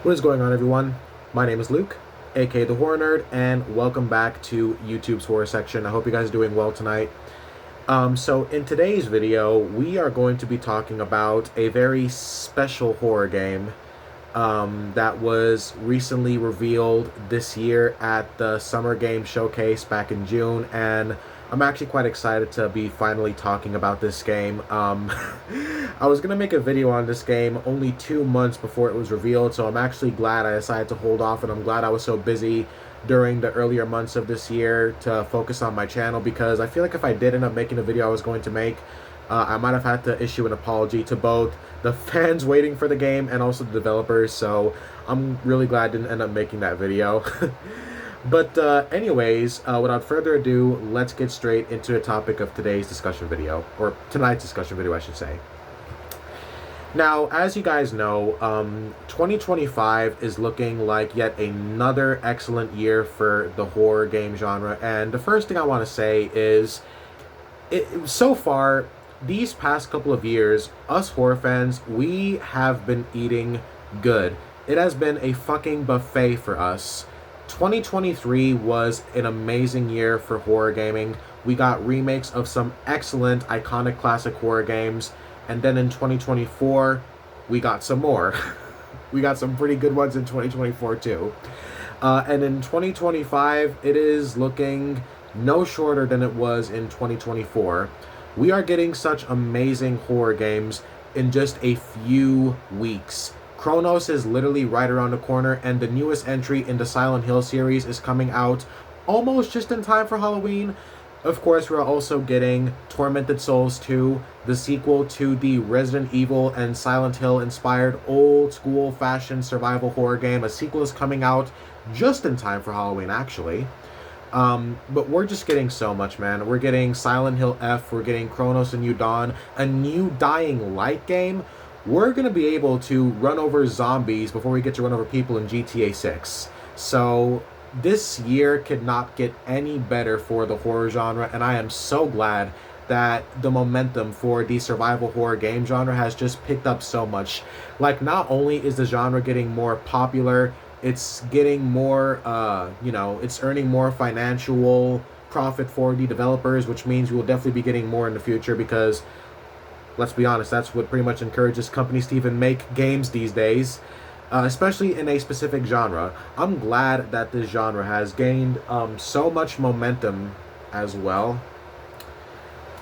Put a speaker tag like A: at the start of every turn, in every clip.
A: What is going on, everyone? My name is Luke, aka The Horror Nerd, and welcome back to YouTube's Horror Section. I hope you guys are doing well tonight. So in today's video, we are going to be talking about a very special horror game that was recently revealed this year at the Summer Game Showcase back in June, and I'm actually quite excited to be finally talking about this game. I was gonna make a video on this game only 2 months before it was revealed, so I'm actually glad I decided to hold off, and I'm glad I was so busy during the earlier months of this year to focus on my channel, because I feel like if I did end up making the video I was going to make, I might have had to issue an apology to both the fans waiting for the game and also the developers, so I'm really glad I didn't end up making that video. But anyways, without further ado, let's get straight into the topic of today's discussion video, or tonight's discussion video, I should say. Now, as you guys know, 2025 is looking like yet another excellent year for the horror game genre, and the first thing I want to say is, so far, these past couple of years, us horror fans, we have been eating good. It has been a fucking buffet for us. 2023 was an amazing year for horror gaming. We got remakes of some excellent, iconic classic horror games. And then in 2024, we got some more. We got some pretty good ones in 2024 too. And in 2025, it is looking no shorter than it was in 2024. We are getting such amazing horror games in just a few weeks. Chronos is literally right around the corner, and the newest entry in the Silent Hill series is coming out almost just in time for Halloween. Of course, we're also getting Tormented Souls 2, the sequel to the Resident Evil and Silent Hill inspired old school fashioned survival horror game. A sequel is coming out just in time for Halloween, actually. But we're just getting so much, man. We're getting Silent Hill F, we're getting Chronos: A New Dawn, a new Dying Light game. We're going to be able to run over zombies before we get to run over people in GTA 6. So this year could not get any better for the horror genre, and I am so glad that the momentum for the survival horror game genre has just picked up so much. Like, not only is the genre getting more popular, it's getting more, it's earning more financial profit for the developers, which means we will definitely be getting more in the future, because let's be honest, that's what pretty much encourages companies to even make games these days, especially in a specific genre. I'm glad that this genre has gained so much momentum as well.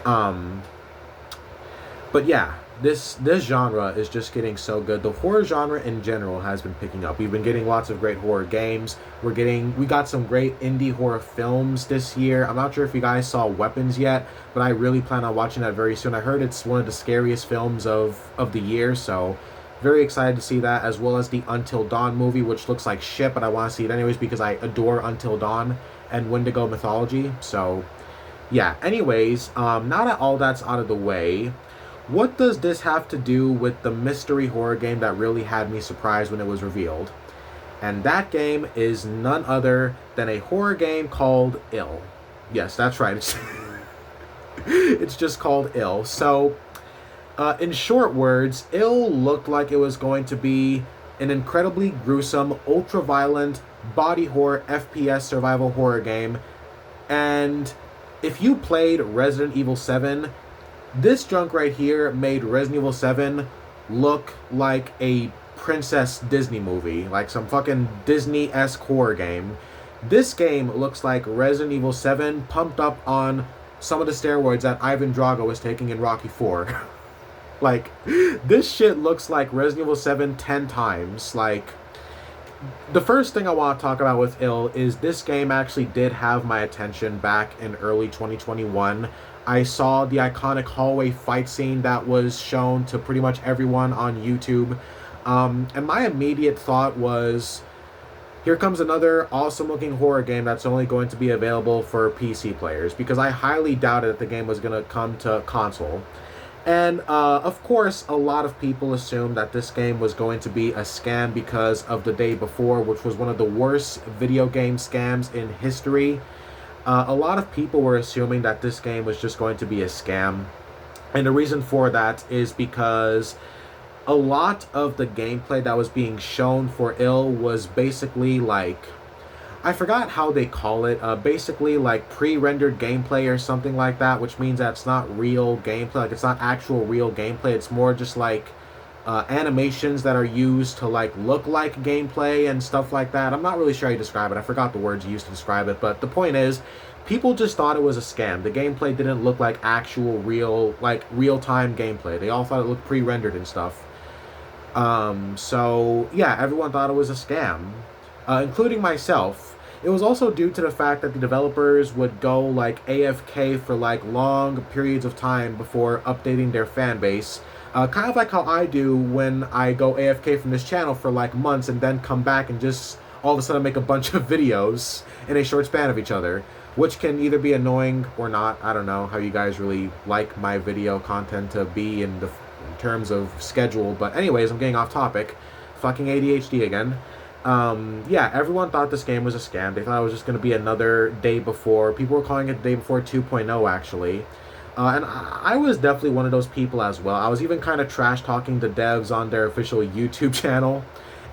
A: But yeah, this genre is just getting so good. The horror genre in general has been picking up. We've been getting lots of great horror games. We got some great indie horror films this year. I'm not sure if you guys saw Weapons yet, but I really plan on watching that very soon. I heard it's one of the scariest films of the year, so very excited to see that, as well as the Until Dawn movie, which looks like shit, but I want to see it anyways because I adore Until Dawn and Wendigo mythology. So yeah, anyways, now that all that's out of the way, what does this have to do with the mystery horror game that really had me surprised when it was revealed? And that game is none other than a horror game called Ill. Yes, that's right. It's just called Ill. So, in short words, Ill looked like it was going to be an incredibly gruesome, ultra-violent, body horror, FPS survival horror game. And if you played Resident Evil 7, this junk right here made Resident Evil 7 look like a Princess Disney movie, like some fucking Disney-esque horror game. This game looks like Resident Evil 7 pumped up on some of the steroids that Ivan Drago was taking in Rocky 4. Like, this shit looks like Resident Evil 7 10 times. Like, the first thing I want to talk about with Ill is this game actually did have my attention back in early 2021. I saw the iconic hallway fight scene that was shown to pretty much everyone on YouTube. And my immediate thought was, here comes another awesome looking horror game that's only going to be available for PC players, because I highly doubted that the game was going to come to console. And of course, a lot of people assumed that this game was going to be a scam because of The Day Before, which was one of the worst video game scams in history. A lot of people were assuming that this game was just going to be a scam. And the reason for that is because a lot of the gameplay that was being shown for Ill was basically like, I forgot how they call it. Basically, like pre-rendered gameplay or something like that, which means that it's not real gameplay. Like it's not actual real gameplay. It's more just like animations that are used to like look like gameplay and stuff like that. I'm not really sure how you describe it. I forgot the words used to describe it. But the point is, people just thought it was a scam. The gameplay didn't look like actual real, like real-time gameplay. They all thought it looked pre-rendered and stuff. So yeah, everyone thought it was a scam, including myself. It was also due to the fact that the developers would go like AFK for like long periods of time before updating their fan base. Kind of like how I do when I go AFK from this channel for like months and then come back and just all of a sudden make a bunch of videos in a short span of each other, which can either be annoying or not. I don't know how you guys really like my video content to be in terms of schedule. But anyways, I'm getting off topic. Fucking ADHD again. Yeah, everyone thought this game was a scam. They thought it was just going to be another Day Before. People were calling it Day Before 2.0, actually. And I was definitely one of those people as well. I was even kind of trash talking the devs on their official YouTube channel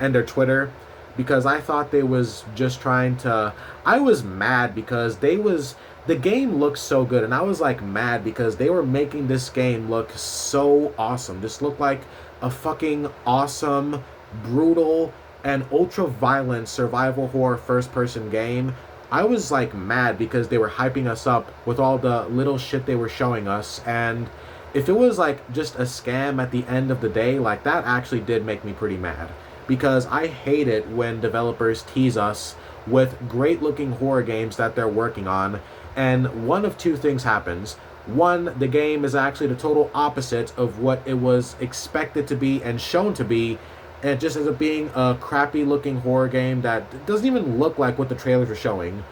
A: and their Twitter, because I thought they was just trying to... I was mad because the game looked so good, and I was like mad because they were making this game look so awesome. This looked like a fucking awesome, brutal, and ultra-violent survival horror first-person game. I was like mad because they were hyping us up with all the little shit they were showing us, and if it was like just a scam at the end of the day, like that actually did make me pretty mad, because I hate it when developers tease us with great looking horror games that they're working on, and one of two things happens. One, the game is actually the total opposite of what it was expected to be and shown to be, and it just ends up being a crappy looking horror game that doesn't even look like what the trailers are showing.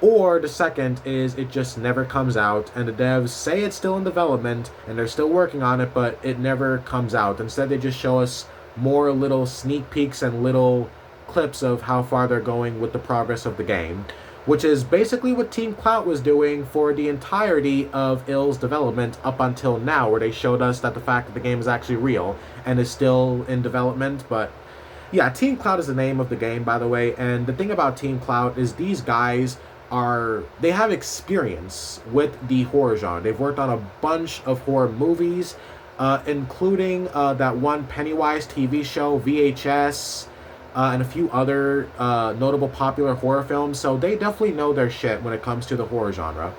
A: Or the second is it just never comes out, and the devs say it's still in development and they're still working on it, but it never comes out. Instead, they just show us more little sneak peeks and little clips of how far they're going with the progress of the game, which is basically what Team Clout was doing for the entirety of Ill's development up until now, where they showed us that the fact that the game is actually real and is still in development. But yeah, Team Clout is the name of the game, by the way, and the thing about Team Clout is these guys they have experience with the horror genre. They've worked on a bunch of horror movies, including that one Pennywise TV show, VHS, and a few other notable popular horror films, so they definitely know their shit when it comes to the horror genre.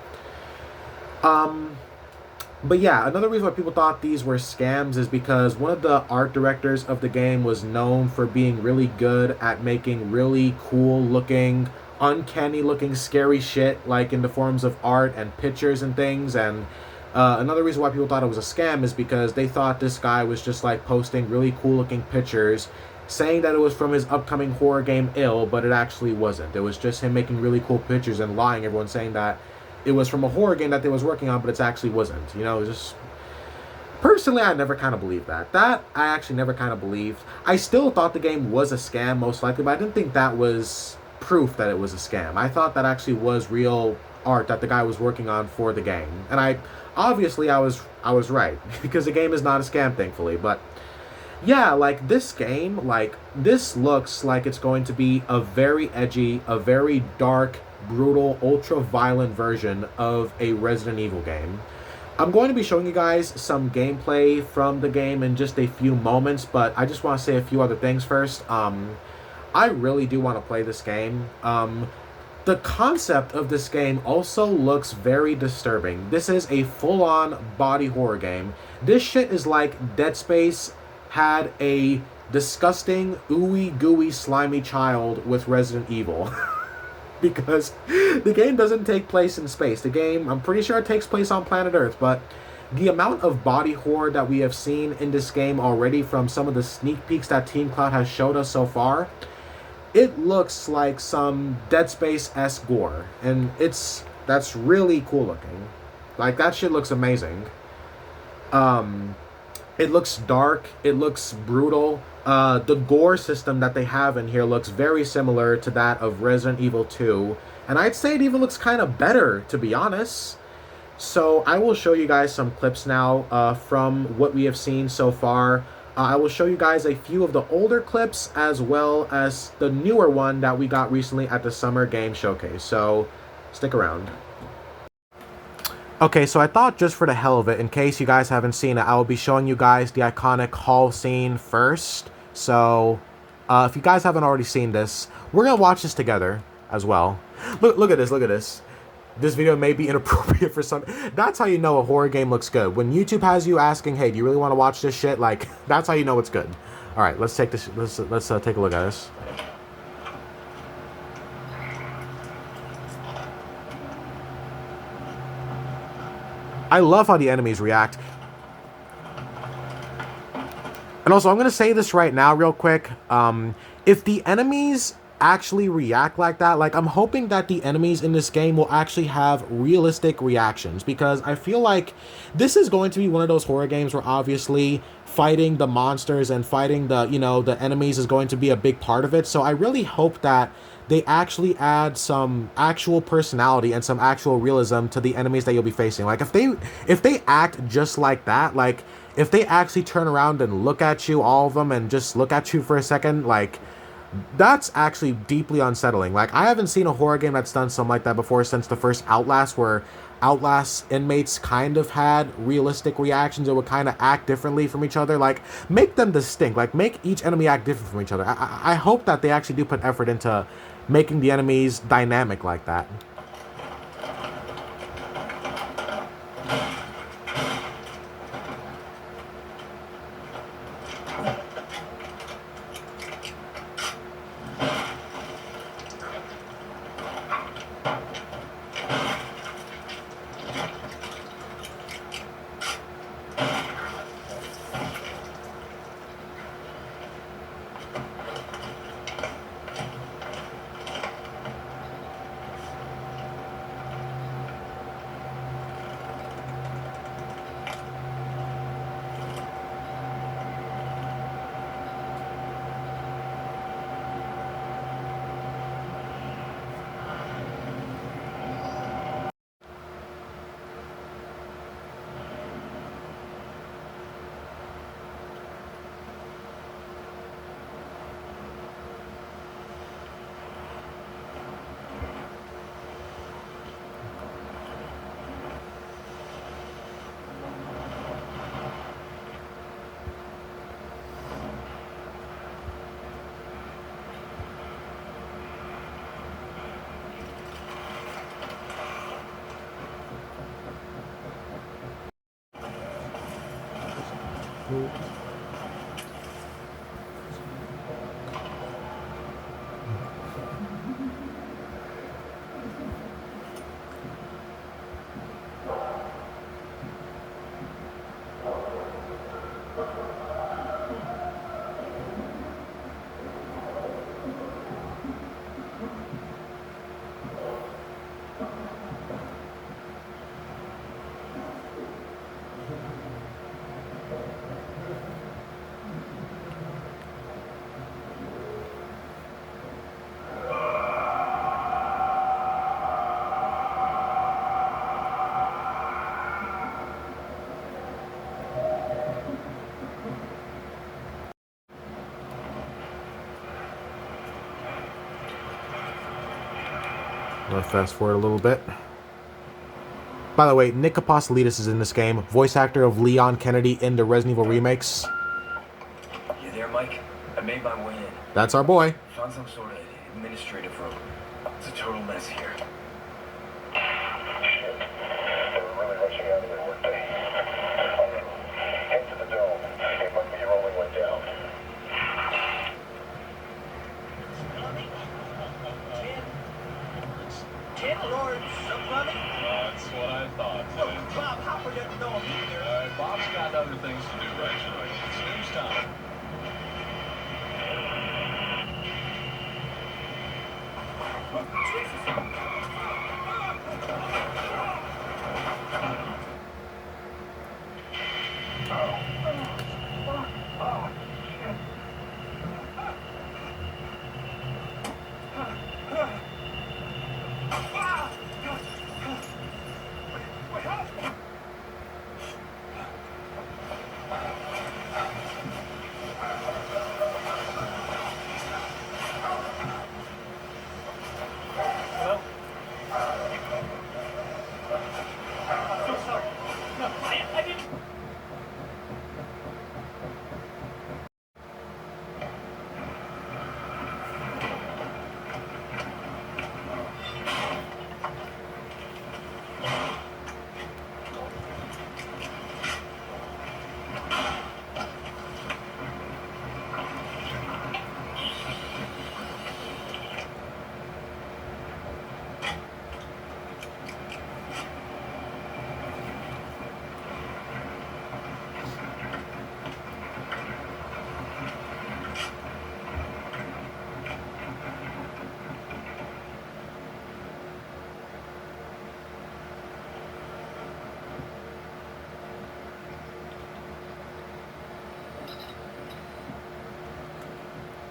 A: But yeah, another reason why people thought these were scams is because one of the art directors of the game was known for being really good at making really cool looking, uncanny looking, scary shit, like in the forms of art and pictures and things. And another reason why people thought it was a scam is because they thought this guy was just like posting really cool looking pictures, saying that it was from his upcoming horror game Ill, but it actually wasn't. It was just him making really cool pictures and lying everyone, saying that it was from a horror game that they was working on, but it actually wasn't. You know, just... Personally, I never kind of believed that. That, I actually never kind of believed. I still thought the game was a scam, most likely, but I didn't think that was proof that it was a scam. I thought that actually was real art that the guy was working on for the game. And I was right, because the game is not a scam, thankfully, but... Yeah, like, this game, like, this looks like it's going to be a very edgy, a very dark, brutal, ultra-violent version of a Resident Evil game. I'm going to be showing you guys some gameplay from the game in just a few moments, but I just want to say a few other things first. I really do want to play this game. The concept of this game also looks very disturbing. This is a full-on body horror game. This shit is like Dead Space had a disgusting, ooey gooey, slimy child with Resident Evil. Because the game doesn't take place in space. The game, I'm pretty sure it takes place on planet Earth, but the amount of body horror that we have seen in this game already from some of the sneak peeks that Team Clout has showed us so far, it looks like some Dead Space-esque gore. And that's really cool looking. Like, that shit looks amazing. It looks dark, it looks brutal. The gore system that they have in here looks very similar to that of Resident Evil 2. And I'd say it even looks kind of better, to be honest. So I will show you guys some clips now from what we have seen so far. I will show you guys a few of the older clips as well as the newer one that we got recently at the Summer Game Showcase. So stick around. Okay, so I thought just for the hell of it, in case you guys haven't seen it, I will be showing you guys the iconic hall scene first. So if you guys haven't already seen this, we're going to watch this together as well. Look at this, look at this. This video may be inappropriate for some. That's how you know a horror game looks good. When YouTube has you asking, hey, do you really want to watch this shit? Like, that's how you know it's good. All right, let's take this. Let's take a look at this. I love how the enemies react. And also, I'm going to say this right now real quick. If the enemies actually react like that, like, I'm hoping that the enemies in this game will actually have realistic reactions, because I feel like this is going to be one of those horror games where obviously fighting the monsters and fighting the, you know, the enemies is going to be a big part of it. So I really hope that they actually add some actual personality and some actual realism to the enemies that you'll be facing. Like, if they act just like that, like if they actually turn around and look at you, all of them, and just look at you for a second, like, that's actually deeply unsettling. Like, I haven't seen a horror game that's done something like that before since the first Outlast, where Outlast inmates kind of had realistic reactions that would kind of act differently from each other. Like, make them distinct. Like, make each enemy act different from each other. I hope that they actually do put effort into making the enemies dynamic like that. I'll fast forward a little bit. By the way, Nick Apostolidis is in this game, voice actor of Leon Kennedy in the Resident Evil remakes.
B: You there, Mike? I made my way in.
A: That's our boy.
B: Found some sort of administrative room. It's a total mess here.
C: We're really rushing out of their workday. Head to the dome. It must be rolling one down.
D: Ten Lords of Plumbing?
E: That's what I thought.
D: Bob Hopper doesn't know him either.
E: Bob's got other things to do, right? It's news time.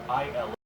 E: IL.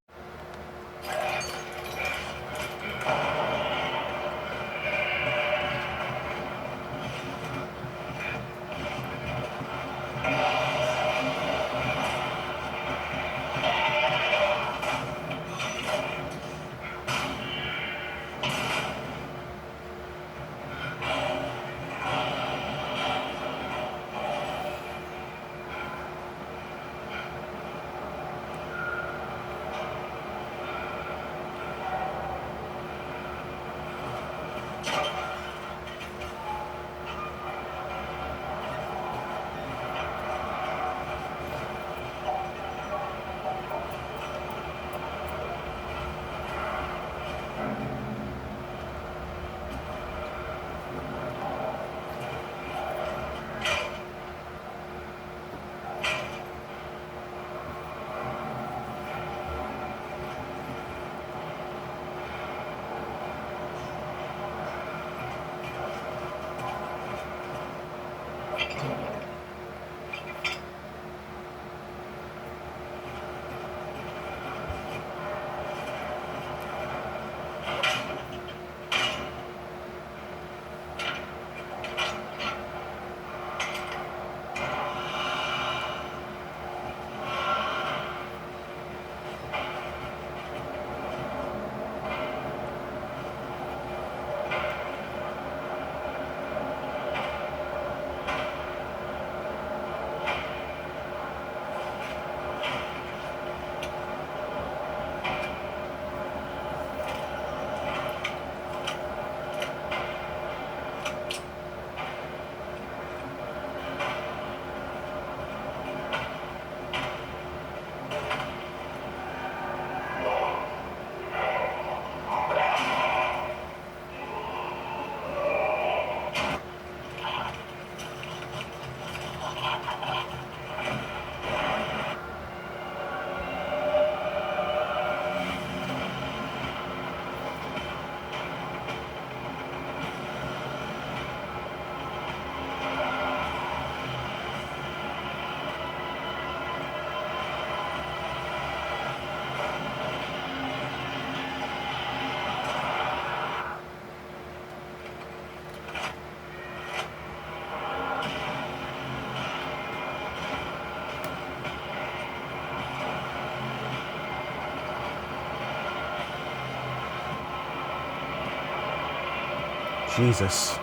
A: Jesus.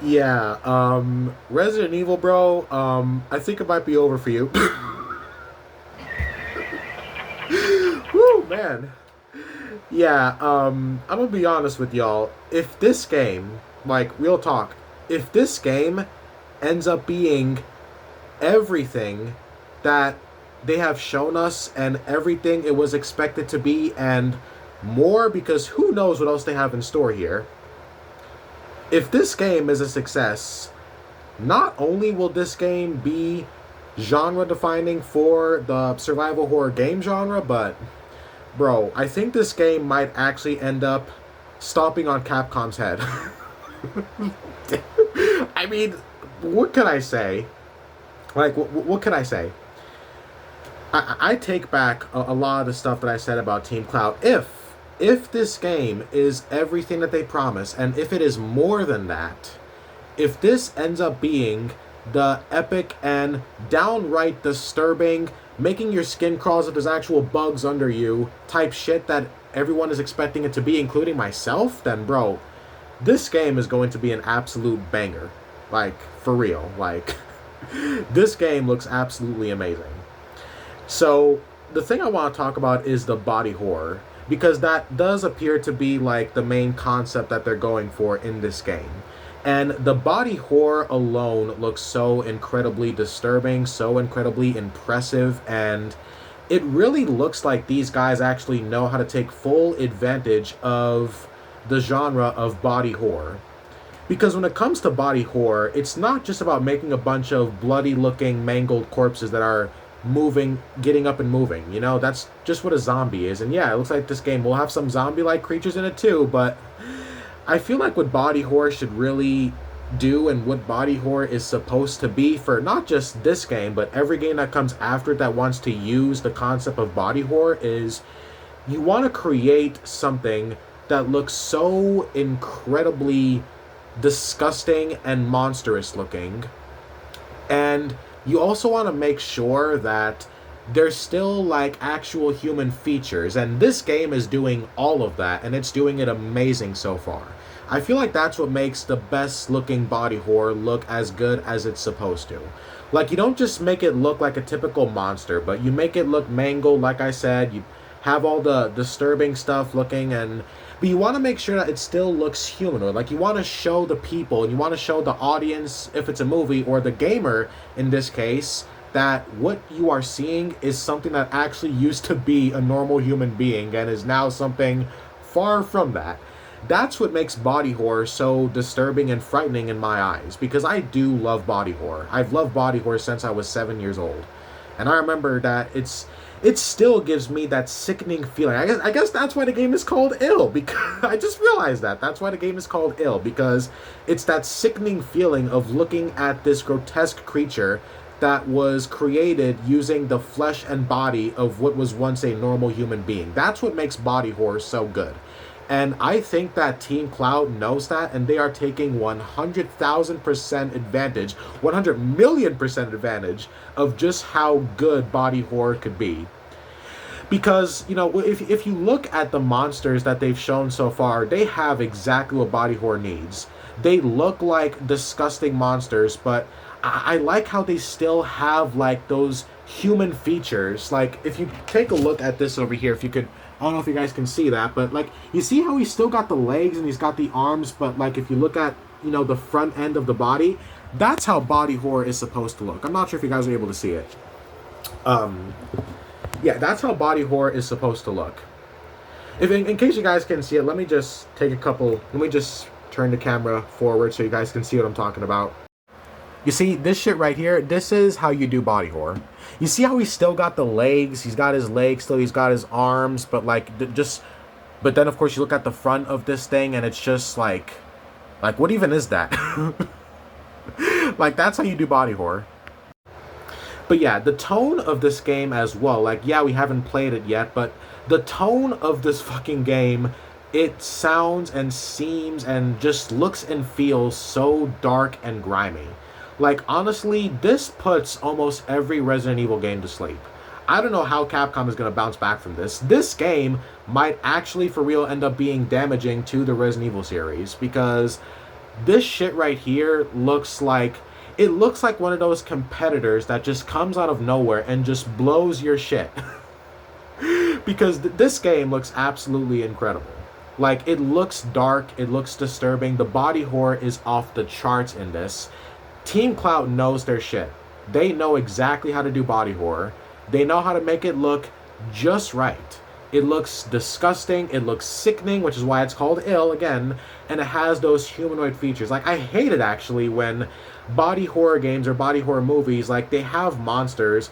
A: Yeah, Resident Evil, bro, I think it might be over for you. Woo, man. Yeah, I'm gonna be honest with y'all. If this game, like, real talk, if this game ends up being everything that they have shown us and everything it was expected to be and more, because who knows what else they have in store here. If this game is a success, not only will this game be genre defining for the survival horror game genre, but bro, I think this game might actually end up stomping on Capcom's head. I mean, what can I say? Like, what can I say? I take back a lot of the stuff that I said about Team Cloud. If this game is everything that they promise, and if it is more than that, if this ends up being the epic and downright disturbing, making your skin crawl if there's actual bugs under you type shit that everyone is expecting it to be, including myself, then bro, this game is going to be an absolute banger. Like, for real. Like, this game looks absolutely amazing. So, the thing I want to talk about is the body horror, because that does appear to be like the main concept that they're going for in this game. And the body horror alone looks so incredibly disturbing, so incredibly impressive, and it really looks like these guys actually know how to take full advantage of the genre of body horror. Because when it comes to body horror, it's not just about making a bunch of bloody looking mangled corpses that are moving, getting up and moving. You know, that's just what a zombie is. And yeah, it looks like this game will have some zombie-like creatures in it too, but I feel like what body horror should really do and what body horror is supposed to be for not just this game, but every game that comes after it that wants to use the concept of body horror is you want to create something that looks so incredibly disgusting and monstrous looking, and you also want to make sure that there's still like actual human features, and this game is doing all of that, and it's doing it amazing so far. I feel like that's what makes the best looking body horror look as good as it's supposed to. Like, you don't just make it look like a typical monster, but you make it look mangled, like I said. You have all the disturbing stuff looking, but you want to make sure that it still looks humanoid. Like, you want to show the people, and you want to show the audience, if it's a movie, or the gamer in this case, that what you are seeing is something that actually used to be a normal human being and is now something far from that. That's what makes body horror so disturbing and frightening in my eyes, because I do love body horror. I've loved body horror since I was 7 years old. And I remember that it still gives me that sickening feeling. I guess that's why the game is called Ill, because I just realized that's why the game is called Ill, because it's that sickening feeling of looking at this grotesque creature that was created using the flesh and body of what was once a normal human being. That's what makes body horror so good. And I think that Team Cloud knows that, and they are taking 100,000% advantage, 100 million% advantage of just how good body horror could be. Because, you know, if you look at the monsters that they've shown so far, they have exactly what body horror needs. They look like disgusting monsters, but I like how they still have, like, those human features. Like, if you take a look at this over here, if you could, I don't know if you guys can see that, but, like, you see how he's still got the legs and he's got the arms, but, like, if you look at, you know, the front end of the body, that's how body horror is supposed to look. I'm not sure if you guys are able to see it. Yeah, that's how body horror is supposed to look. If in case you guys can see it, let me just turn the camera forward so you guys can see what I'm talking about. You see, this shit right here, this is how you do body horror. You see how he's still got the legs, he's got his legs still, he's got his arms, but like, but then of course you look at the front of this thing and it's just like what even is that? Like, that's how you do body horror. But yeah, the tone of this game as well, like, yeah, we haven't played it yet, but the tone of this fucking game, it sounds and seems and just looks and feels so dark and grimy. Like, honestly, this puts almost every Resident Evil game to sleep. I don't know how Capcom is going to bounce back from this. This game might actually, for real, end up being damaging to the Resident Evil series, because this shit right here looks like one of those competitors that just comes out of nowhere and just blows your shit. Because this game looks absolutely incredible. Like, it looks dark, it looks disturbing, the body horror is off the charts in this. Team Cloud knows their shit. They know exactly how to do body horror. They know how to make it look just right. It looks disgusting, it looks sickening, which is why it's called Ill again, and it has those humanoid features. Like, I hate it actually when body horror games or body horror movies, like, they have monsters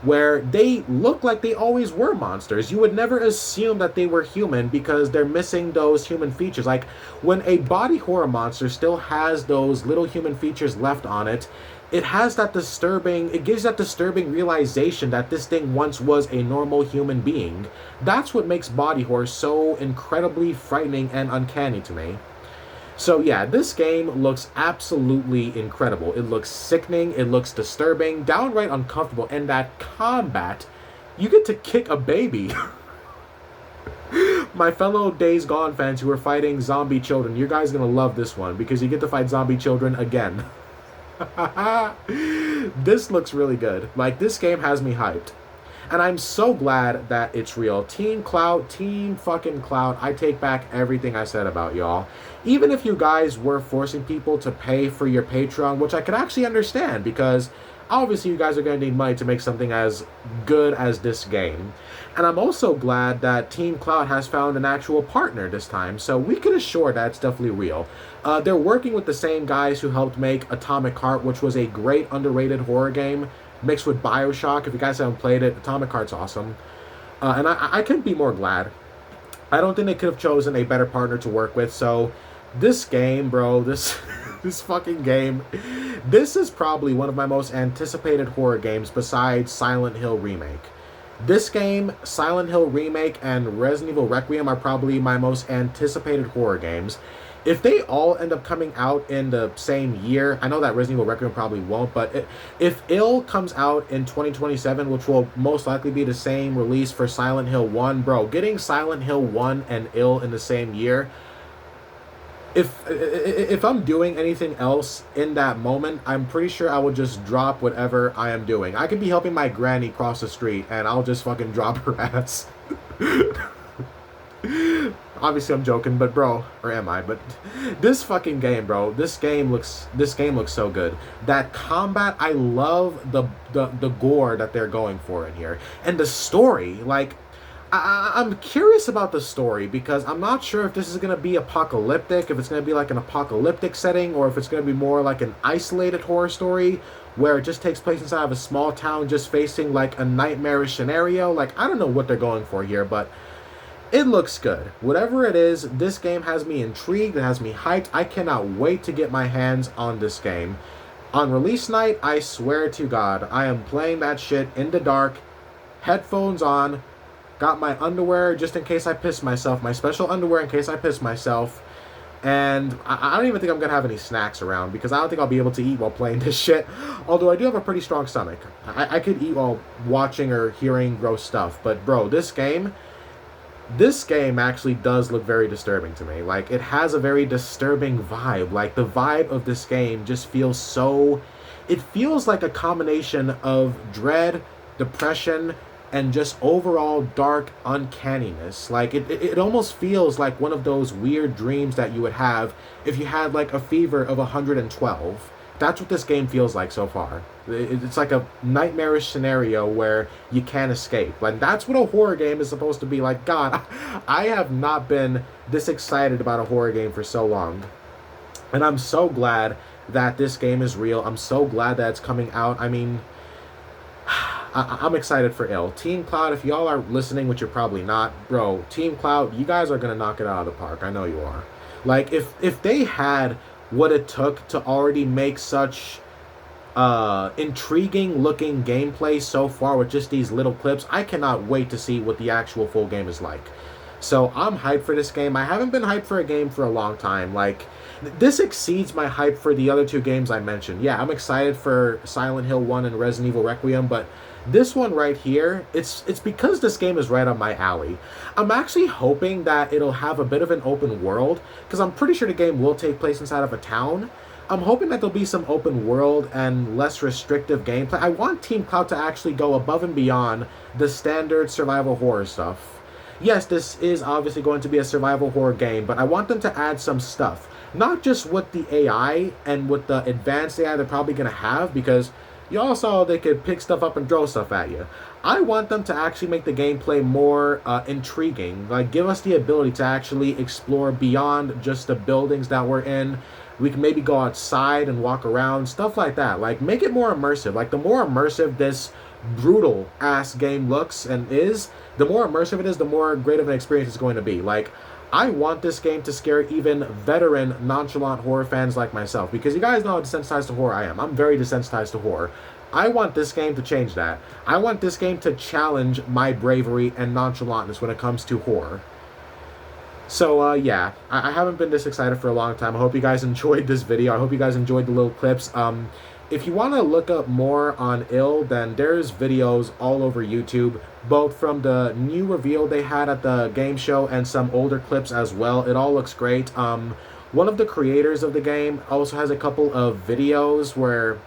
A: where they look like they always were monsters. You would never assume that they were human because they're missing those human features. Like, when a body horror monster still has those little human features left on it, it gives that disturbing realization that this thing once was a normal human being. That's what makes body horror so incredibly frightening and uncanny to me. So yeah, this game looks absolutely incredible. It looks sickening, it looks disturbing, downright uncomfortable, and that combat, you get to kick a baby. My fellow Days Gone fans who are fighting zombie children, you guys are gonna love this one, because you get to fight zombie children again. This looks really good. Like, this game has me hyped. And I'm so glad that it's real. Team fucking Cloud, I take back everything I said about y'all. Even if you guys were forcing people to pay for your Patreon, which I could actually understand, because obviously you guys are going to need money to make something as good as this game. And I'm also glad that Team Cloud has found an actual partner this time, so we can assure that it's definitely real. They're working with the same guys who helped make Atomic Heart, which was a great underrated horror game, mixed with Bioshock. If you guys haven't played it, Atomic Heart's awesome. And I couldn't be more glad. I don't think they could have chosen a better partner to work with, so this game, bro, this fucking game, this is probably one of my most anticipated horror games besides Silent Hill Remake. This game, Silent Hill Remake, and Resident Evil Requiem are probably my most anticipated horror games. If they all end up coming out in the same year, I know that Resident Evil Requiem probably won't, but if Ill comes out in 2027, which will most likely be the same release for Silent Hill 1, bro, getting Silent Hill 1 and Ill in the same year, if I'm doing anything else in that moment, I'm pretty sure I would just drop whatever I am doing. I could be helping my granny cross the street, and I'll just fucking drop her ass. Obviously, I'm joking, but bro, or am I? But this fucking game, bro, this game looks so good. That combat, I love the gore that they're going for in here, and the story, like. I'm curious about the story because I'm not sure if this is going to be apocalyptic, if it's going to be like an apocalyptic setting, or if it's going to be more like an isolated horror story where it just takes place inside of a small town just facing like a nightmarish scenario. Like, I don't know what they're going for here, but it looks good. Whatever it is, this game has me intrigued, it has me hyped. I cannot wait to get my hands on this game. On release night, I swear to God, I am playing that shit in the dark, headphones on, got my underwear just in case I piss myself, my special underwear in case I piss myself, and I don't even think I'm going to have any snacks around because I don't think I'll be able to eat while playing this shit, although I do have a pretty strong stomach. I could eat while watching or hearing gross stuff, but bro, this game actually does look very disturbing to me. Like, it has a very disturbing vibe. Like, the vibe of this game just feels so... It feels like a combination of dread, depression, and just overall dark uncanniness. Like, it almost feels like one of those weird dreams that you would have if you had, like, a fever of 112. That's what this game feels like so far. It's like a nightmarish scenario where you can't escape. Like, that's what a horror game is supposed to be like. God, I have not been this excited about a horror game for so long. And I'm so glad that this game is real. I'm so glad that it's coming out. I mean... I'm excited for Ill. Team Cloud, if y'all are listening, which you're probably not, bro, Team Cloud, you guys are going to knock it out of the park. I know you are. Like, if they had what it took to already make such intriguing looking gameplay so far with just these little clips, I cannot wait to see what the actual full game is like. So I'm hyped for this game. I haven't been hyped for a game for a long time. Like, this exceeds my hype for the other two games I mentioned. Yeah, I'm excited for Silent Hill 1 and Resident Evil Requiem, but this one right here, it's because this game is right up my alley. I'm actually hoping that it'll have a bit of an open world, because I'm pretty sure the game will take place inside of a town. I'm hoping that there'll be some open world and less restrictive gameplay. I want Team Cloud to actually go above and beyond the standard survival horror stuff. Yes, this is obviously going to be a survival horror game, but I want them to add some stuff. Not just with the AI and with the advanced AI they're probably going to have, because y'all saw they could pick stuff up and throw stuff at you. I want them to actually make the gameplay more intriguing. Like, give us the ability to actually explore beyond just the buildings that we're in. We can maybe go outside and walk around, stuff like that. Like, make it more immersive. Like, the more immersive this brutal-ass game looks and is, the more immersive it is, the more great of an experience it's going to be. Like, I want this game to scare even veteran, nonchalant horror fans like myself, because you guys know how desensitized to horror I am. I'm very desensitized to horror. I want this game to change that. I want this game to challenge my bravery and nonchalantness when it comes to horror. So, yeah, I haven't been this excited for a long time. I hope you guys enjoyed this video. I hope you guys enjoyed the little clips. If you want to look up more on Ill, then there's videos all over YouTube, both from the new reveal they had at the game show and some older clips as well. It all looks great. One of the creators of the game also has a couple of videos where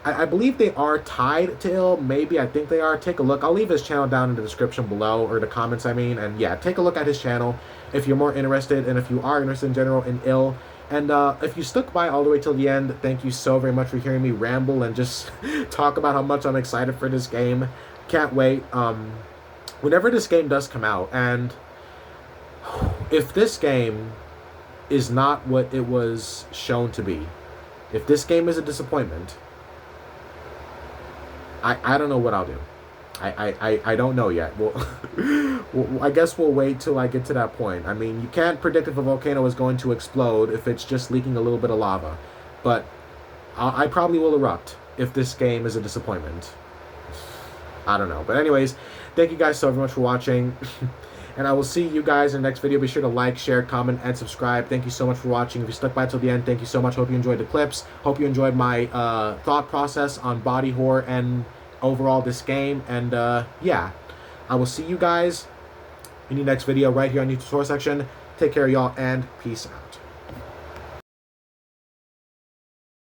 A: I believe they are tied to Ill. Maybe, I think they are. Take a look. I'll leave his channel down in the description below, or the comments, I mean. And yeah, take a look at his channel if you're more interested, and if you are interested in general in Ill. And if you stuck by all the way till the end, thank you so very much for hearing me ramble and just talk about how much I'm excited for this game. Can't wait. whenever this game does come out, and if this game is not what it was shown to be, if this game is a disappointment, I don't know what I'll do. I don't know yet. Well, I guess we'll wait till I get to that point. I mean, you can't predict if a volcano is going to explode if it's just leaking a little bit of lava. But I probably will erupt if this game is a disappointment. I don't know. But anyways, thank you guys so very much for watching. And I will see you guys in the next video. Be sure to like, share, comment, and subscribe. Thank you so much for watching. If you stuck by till the end, thank you so much. Hope you enjoyed the clips. Hope you enjoyed my thought process on body horror and overall this game. And yeah, I will see you guys in the next video right here on YouTube Horror Section. Take care, y'all, and peace out.